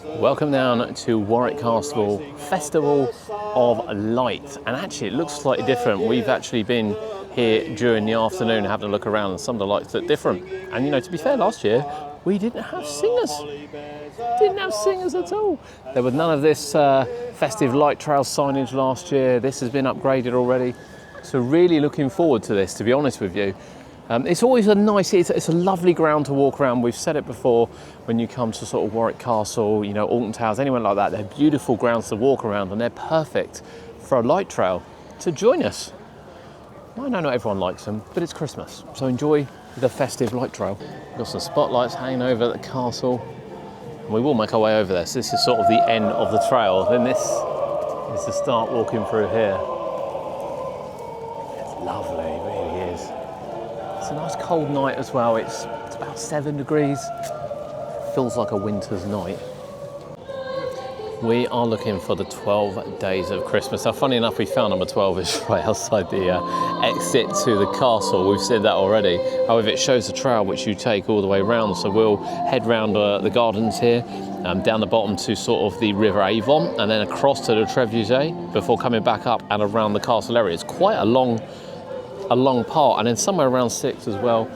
Welcome down to Warwick Castle Festival of Light, and actually it looks slightly different. We've actually been here during the afternoon having a look around, and some of the lights look different. And you know, to be fair, last year we didn't have singers. Didn't have singers at all. There was none of this festive light trail signage last year. This has been upgraded already. So really looking forward to this, to be honest with you. It's always a nice, it's a lovely ground to walk around. We've said it before, when you come to sort of Warwick Castle, you know, Alton Towers, anywhere like that, they're beautiful grounds to walk around, and they're perfect for a light trail. So join us. I know not everyone likes them, but it's Christmas, so enjoy the festive light trail. We've got some spotlights hanging over the castle. And we will make our way over there. So this is sort of the end of the trail. Then this is to start walking through here. It's lovely, it really is. It's a nice cold night as well. It's about 7 degrees. Feels like a winter's night. We are looking for the 12 days of Christmas. Now, funny enough, we found number 12 is right outside the exit to the castle. We've said that already. However, it shows the trail which you take all the way around. So we'll head round the gardens here, down the bottom to sort of the River Avon, and then across to the trebuchet before coming back up and around the castle area. It's quite a long part, and then somewhere around 6 as well,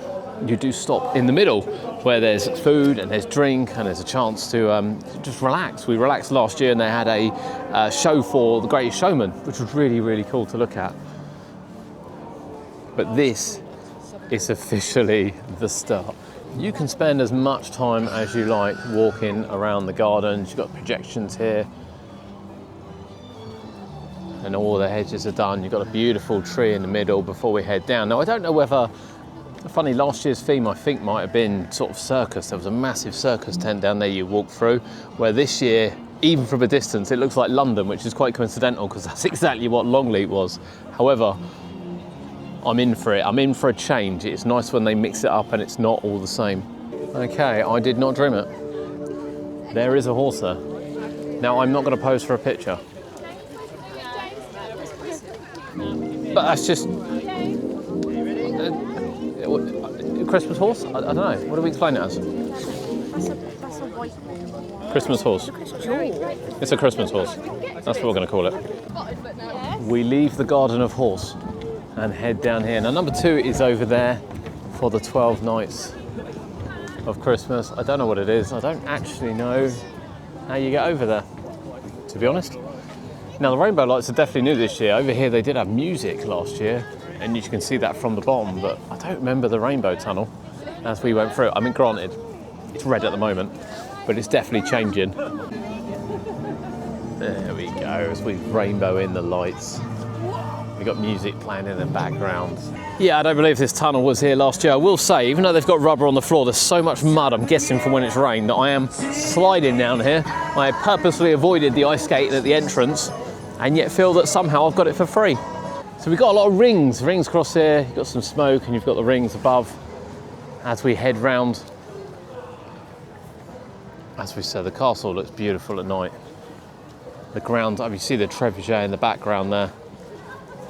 you do stop in the middle where there's food and there's drink and there's a chance to just relax. We relaxed last year and they had a show for The Greatest Showman, which was really, really cool to look at. But this is officially the start. You can spend as much time as you like walking around the gardens. You've got projections here, and all the hedges are done. You've got a beautiful tree in the middle before we head down. Now, I don't know whether, funny, last year's theme I think might have been sort of circus. There was a massive circus tent down there you walk through, where this year, even from a distance, it looks like London, which is quite coincidental because that's exactly what Longleat was. However, I'm in for it. I'm in for a change. It's nice when they mix it up and it's not all the same. Okay, I did not dream it. There is a horse there. Now, I'm not going to pose for a picture. But that's just Christmas horse? I don't know. What do we explain it as? That's a white Christmas horse. It's a Christmas horse. That's what we're going to call it. We leave the Garden of Horse and head down here. Now, number 2 is over there for the 12 nights of Christmas. I don't know what it is. I don't actually know how you get over there, to be honest. Now, the rainbow lights are definitely new this year. Over here, they did have music last year, and you can see that from the bottom, but I don't remember the rainbow tunnel as we went through. I mean, granted, it's red at the moment, but it's definitely changing. There we go, as we rainbow in the lights. We've got music playing in the background. Yeah, I don't believe this tunnel was here last year. I will say, even though they've got rubber on the floor, there's so much mud, I'm guessing from when it's rained, that I am sliding down here. I purposely avoided the ice skating at the entrance, and yet feel that somehow I've got it for free. So we've got a lot of rings across here. You've got some smoke and you've got the rings above as we head round. As we said, the castle looks beautiful at night. The ground, you see the trebuchet in the background there.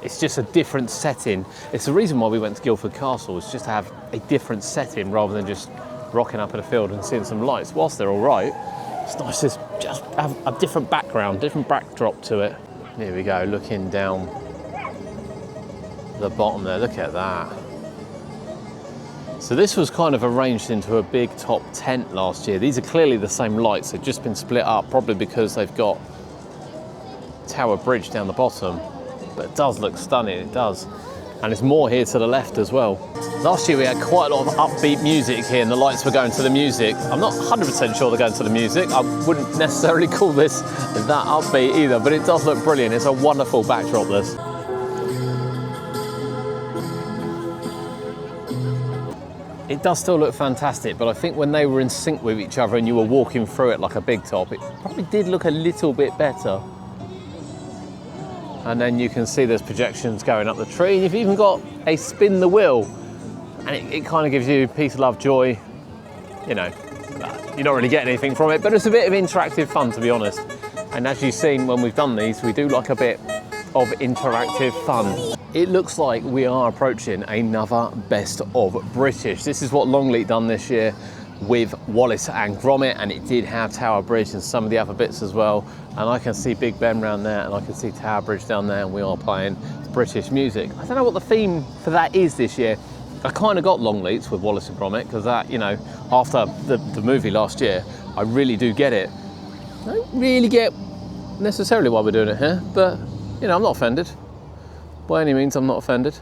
It's just a different setting. It's the reason why we went to Guildford Castle, is just to have a different setting rather than just rocking up in a field and seeing some lights. Whilst they're all right, it's nice to just have a different background, different backdrop to it. Here we go, looking down the bottom there, look at that. So this was kind of arranged into a big top tent last year. These are clearly the same lights, they've just been split up, probably because they've got Tower Bridge down the bottom. But it does look stunning, it does. And there's more here to the left as well. Last year we had quite a lot of upbeat music here, and the lights were going to the music. I'm not 100% sure they're going to the music. I wouldn't necessarily call this that upbeat either, but it does look brilliant. It's a wonderful backdrop, this. It does still look fantastic, but I think when they were in sync with each other and you were walking through it like a big top, it probably did look a little bit better. And then you can see there's projections going up the tree. You've even got a spin the wheel, and it kind of gives you peace, love, joy. You know, you don't really get anything from it, but it's a bit of interactive fun, to be honest. And as you've seen when we've done these, we do like a bit of interactive fun. It looks like we are approaching another Best of British. This is what Longleat done this year. with Wallace and Gromit, and it did have Tower Bridge and some of the other bits as well. And I can see Big Ben round there, and I can see Tower Bridge down there, and we are playing British music. I don't know what the theme for that is this year. I kind of got Longleats with Wallace and Gromit because that, you know, after the movie last year, I really do get it. I don't really get necessarily why we're doing it here, but you know, I'm not offended. By any means, I'm not offended.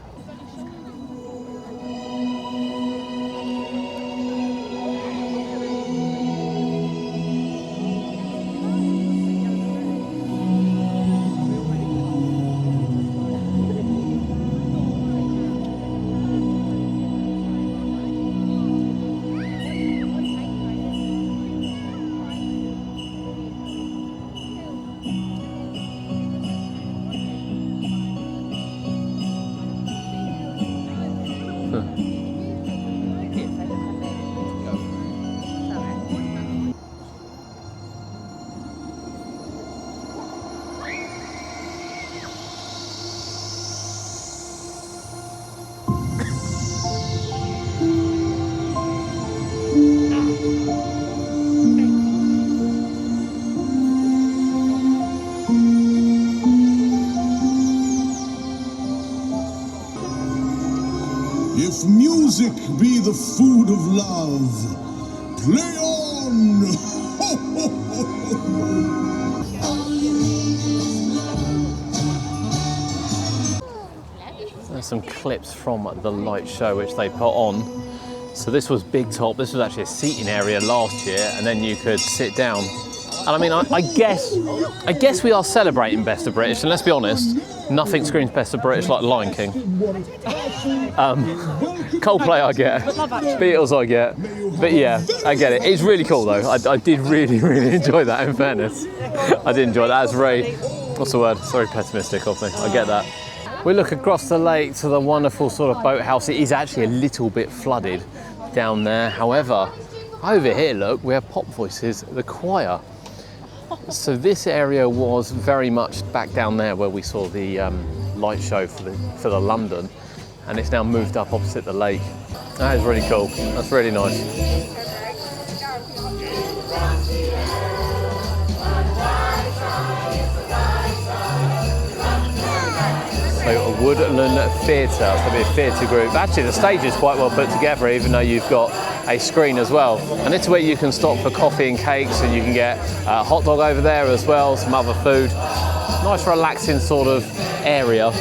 If music be the food of love, play on! There's some clips from the light show which they put on. So this was Big Top. This was actually a seating area last year, and then you could sit down. And I mean, I guess we are celebrating Best of British, and let's be honest, nothing screams Best of British like Lion King. Coldplay I get, Beatles I get, but yeah, I get it. It's really cool though. I did really enjoy that, in fairness. I did enjoy that. That's very, what's the word? It's very pessimistic of me, I get that. We look across the lake to the wonderful sort of boathouse. It is actually a little bit flooded down there. However, over here, look, we have Pop Voices, the choir. So this area was very much back down there where we saw the light show for the London, and it's now moved up opposite the lake. That is really cool. That's really nice. So a Woodland Theatre, it's going to be a theatre group. Actually the stage is quite well put together, even though you've got a screen as well. And it's where you can stop for coffee and cakes, and you can get a hot dog over there as well, some other food. Nice relaxing sort of area.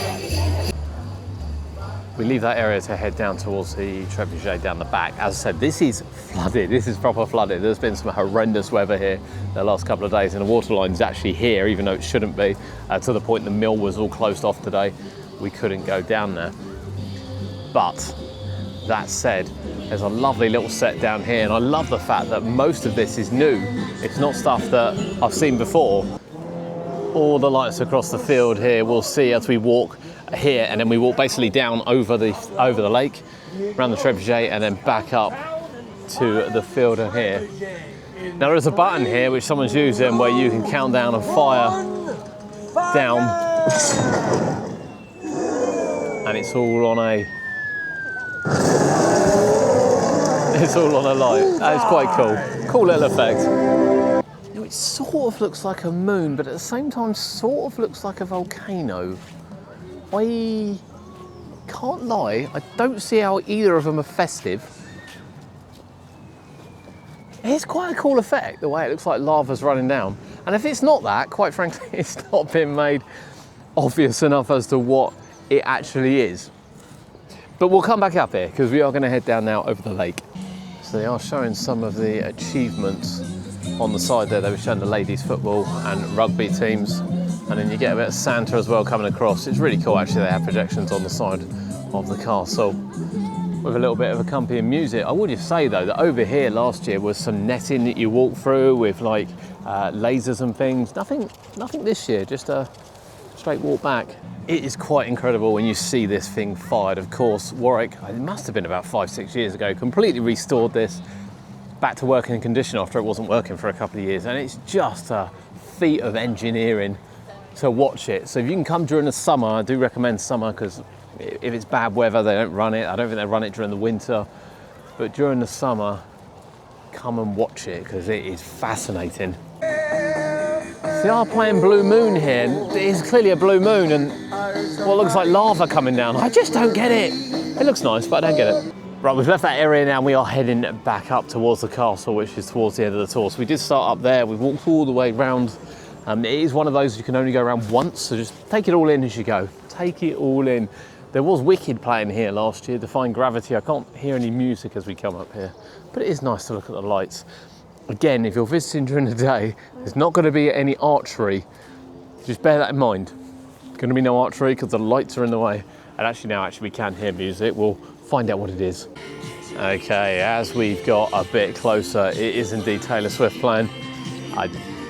We leave that area to head down towards the trebuchet down the back. As I said, this is flooded, this is proper flooded. There's been some horrendous weather here the last couple of days, and the water line's actually here, even though it shouldn't be, to the point the mill was all closed off today. We couldn't go down there. But that said, there's a lovely little set down here, and I love the fact that most of this is new. It's not stuff that I've seen before. All the lights across the field here we'll see as we walk here, and then we walk basically down over the lake, around the trebuchet, and then back up to the field in here. Now there's a button here which someone's using where you can count down and fire down, and it's all on a light. That is quite cool. Cool little effect. Now it sort of looks like a moon, but at the same time sort of looks like a volcano. I can't lie, I don't see how either of them are festive. It's quite a cool effect, the way it looks like lava's running down. And if it's not that, quite frankly, it's not been made obvious enough as to what it actually is. But we'll come back up here, because we are going to head down now over the lake. So they are showing some of the achievements on the side there. They were showing the ladies football and rugby teams. And then you get a bit of Santa as well coming across. It's really cool, actually. They have projections on the side of the castle with a little bit of accompanying music. I would just say though that over here last year was some netting that you walk through with like lasers and things. Nothing this year, just a straight walk back. It is quite incredible when you see this thing fired. Of course, Warwick, it must have been about 5-6 years ago, completely restored this back to working condition after it wasn't working for a couple of years. And it's just a feat of engineering to watch it. So if you can come during the summer, I do recommend summer, because if it's bad weather, they don't run it. I don't think they run it during the winter, but during the summer, come and watch it because it is fascinating. They are playing Blue Moon here. It is clearly a blue moon and what looks like lava coming down. I just don't get it. It looks nice, but I don't get it. Right, we've left that area now and we are heading back up towards the castle, which is towards the end of the tour. So we did start up there, we walked all the way round. It is one of those you can only go around once, so just take it all in as you go. Take it all in. There was Wicked playing here last year, Defying Gravity. I can't hear any music as we come up here, but it is nice to look at the lights. Again, if you're visiting during the day, there's not going to be any archery. Just bear that in mind. Going to be no archery because the lights are in the way. And actually now we can hear music. We'll find out what it is. Okay, as we've got a bit closer, it is indeed Taylor Swift playing.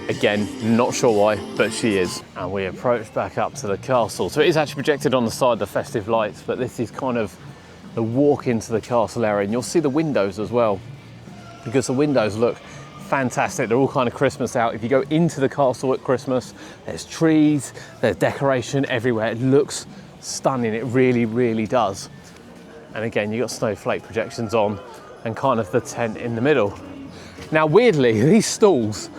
Again, not sure why, but she is. And we approach back up to the castle. So it is actually projected on the side, the festive lights, but this is kind of the walk into the castle area. And you'll see the windows as well, because the windows look fantastic. They're all kind of Christmas out. If you go into the castle at Christmas, there's trees, there's decoration everywhere. It looks stunning. It really, really does. And again, you've got snowflake projections on and kind of the tent in the middle. Now, weirdly, these stalls,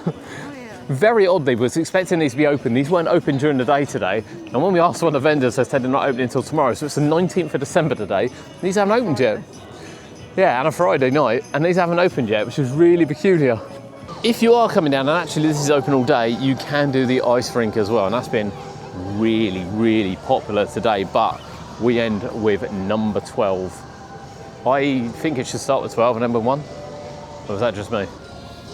very oddly, was expecting these to be open. These weren't open during the day today. And when we asked one of the vendors, they said they're not opening until tomorrow. So it's the 19th of December today. These haven't opened yet. Yeah, and a Friday night, and these haven't opened yet, which is really peculiar. If you are coming down, and actually this is open all day, you can do the ice rink as well, and that's been really, really popular today, but we end with number 12. I think it should start with 12 and end with 1, or was that just me?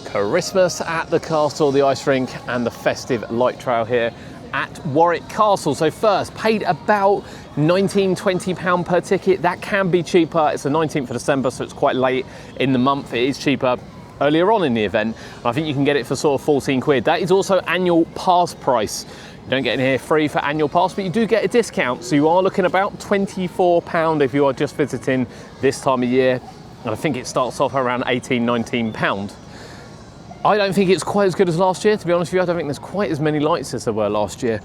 Christmas at the castle, the ice rink, and the festive light trail here at Warwick Castle. So first, paid about £19–20 per ticket. That can be cheaper. It's the 19th of December, so it's quite late in the month. It is cheaper earlier on in the event. I think you can get it for sort of 14 quid. That is also annual pass price. You don't get in here free for annual pass, but you do get a discount. So you are looking about £24 if you are just visiting this time of year. And I think it starts off around £18–19. I don't think it's quite as good as last year, to be honest with you. I don't think there's quite as many lights as there were last year,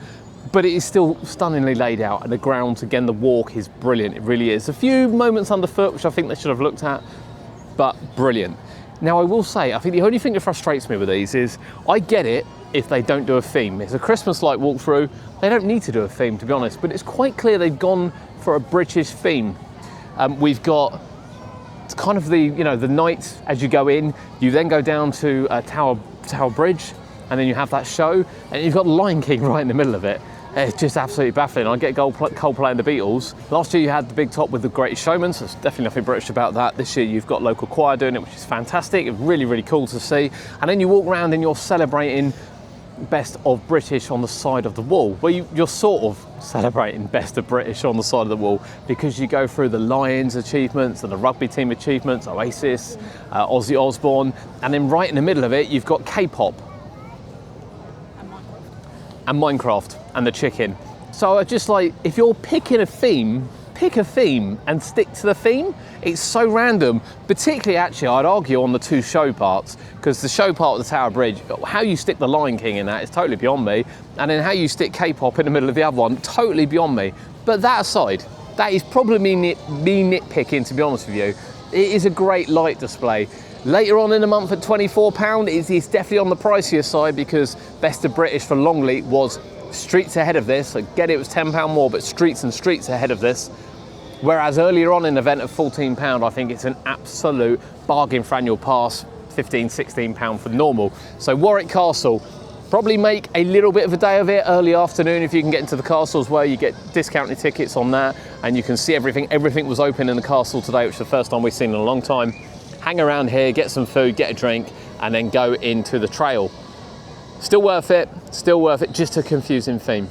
but it is still stunningly laid out. And the ground, again, the walk is brilliant. It really is. A few moments underfoot, which I think they should have looked at, but brilliant. Now, I will say, I think the only thing that frustrates me with these is I get it if they don't do a theme. It's a Christmas light walkthrough. They don't need to do a theme, to be honest, but it's quite clear they've gone for a British theme. We've got kind of the night as you go in, you then go down to Tower Bridge, and then you have that show, and you've got Lion King right in the middle of it. It's just absolutely baffling. I get Coldplay and the Beatles. Last year you had the big top with the Greatest Showman, so there's definitely nothing British about that. This year you've got local choir doing it, which is fantastic. It's really, really cool to see. And then you walk around and you're celebrating Best of British on the side of the wall. Well, you're sort of celebrating Best of British on the side of the wall because you go through the Lions achievements and the rugby team achievements, Oasis, Ozzy Osbourne, and then right in the middle of it you've got K-pop and Minecraft and the chicken. So I just like, if you're picking a theme, pick a theme and stick to the theme. It's so random, particularly actually I'd argue on the two show parts, because the show part of the Tower Bridge, how you stick the Lion King in that is totally beyond me, and then how you stick K-pop in the middle of the other one, totally beyond me. But that aside, that is probably me nitpicking, to be honest with you. It is a great light display. Later on in the month at £24, it's definitely on the pricier side because Best of British for Longley was streets ahead of this. I get it was £10 more, but streets and streets ahead of this. Whereas earlier on in the event at £14, I think it's an absolute bargain for annual pass, £15–16 for normal. So Warwick Castle, probably make a little bit of a day of it early afternoon if you can get into the castle as well. You get discounted tickets on that and you can see everything. Everything was open in the castle today, which is the first time we've seen in a long time. Hang around here, get some food, get a drink, and then go into the trail. Still worth it, just a confusing theme.